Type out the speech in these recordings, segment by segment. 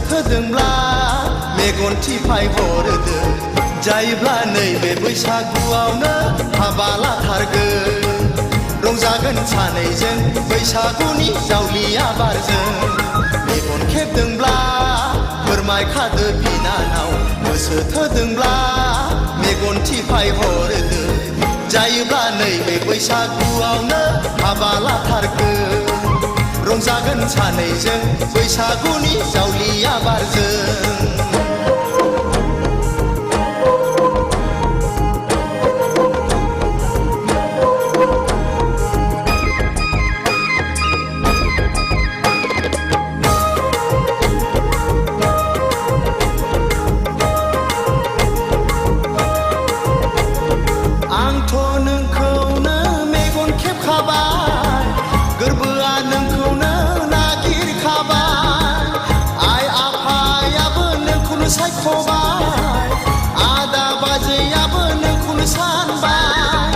थोदोंब्ला मेगन थिफाय हरदो जायोब्ला नैबे बैसागुआवनो हाबा लाथारगोन रंजागोन सानैजों बैसागुनि जावलिया बारजों मेगन खेबदोंब्ला फोरमायखादो बिनानाव गोसो थोदोंब्ला मेगन थिफाय हरदो जायोब्ला नैबे बैसागुआवनो हाबा लाथारगोन रंजागोन सानैजों बैसागुनि जावलिया बारजों आदा बाजैयाबो नोंखौनो सानबाय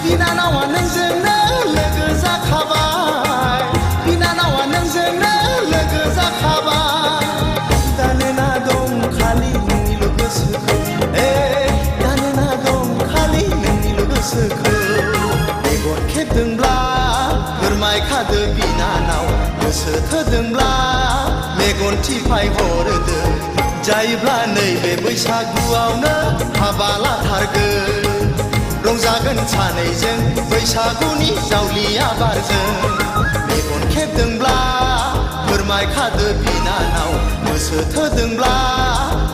बिनानावा नोंजोंनो लोगो जाखाबाय बिनानावा नोंजोंनो लोगो जाखाबाय दानोना दं खालि नोंनिल' गोसोखौ दानोना दं खालि नोंनिल' गोसोखौ मेगन खेबदोंब्ला फोरमायखादो बिनानाव गोसो थोदोंब्ला मेगन थिफाय हरदो जायोब्ला नैबे बैसागुआवनो हाबा लाथारगोन रंजागोन सानैजों बैसागुनि जावलिया बारजों मेगन खेबदोंब्ला फोरमायखादो बिनानाव गोसो थोदोंब्ला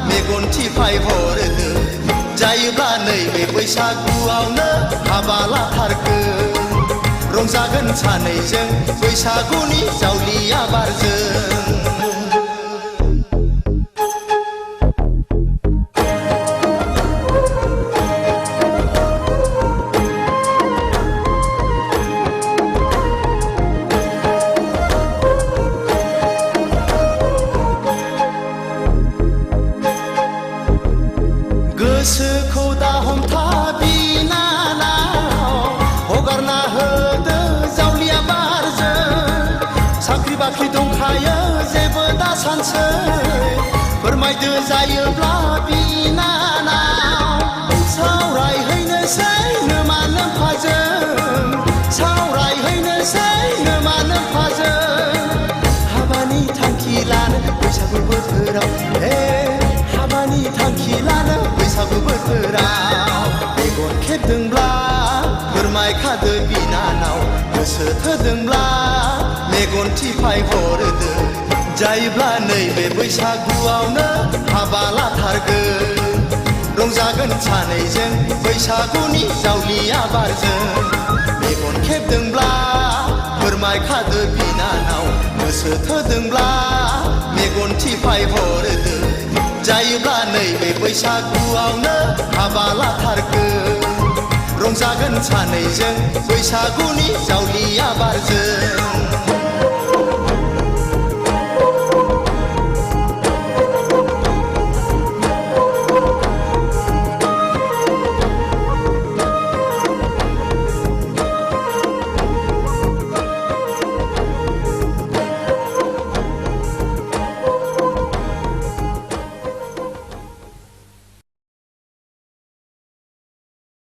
मेगन थिफाय हरदो जायोब्ला नैबे बैसागुआवनो हाबा लाथारगोन रंजागोन सानैजों बैसागुनि जावलिया बारजों गोसोखौ दा हमथा बिनानाव हगारना होदो जावलिया बारजों साख्रि बाख्रि दंखायो जेबो दा सानसै फोरमायदो जायोब्ला बिनानाव सावरायहैनोसै नोमा नोम्फाजों सावरायहैनोसै नोमा नोम्फाजों हाबानि थांखि लानो बैसागु बोथोराव हाबानि थांखि लानो बैसागु बोथोराव मेगन खेबदोंब्ला फोरमायखादो बिनानाव गोसो थोदोंब्ला मेगन थिफाय हरदो जायोब्ला नैबे बैसागुआवनो हाबा लाथारगोन रंजागोन सानैजों बैसागुनि जावलिया बारजों मेगन खेबदोंब्ला फोरमायखादो बिनानाव गोसो थोदोंब्ला मेगन थिफाय हरदो जायोब्ला नैबे बैसागुआवनो हाबा लाथारगोन रंजागोन सानैजों बैसागुनि जावलिया बारजों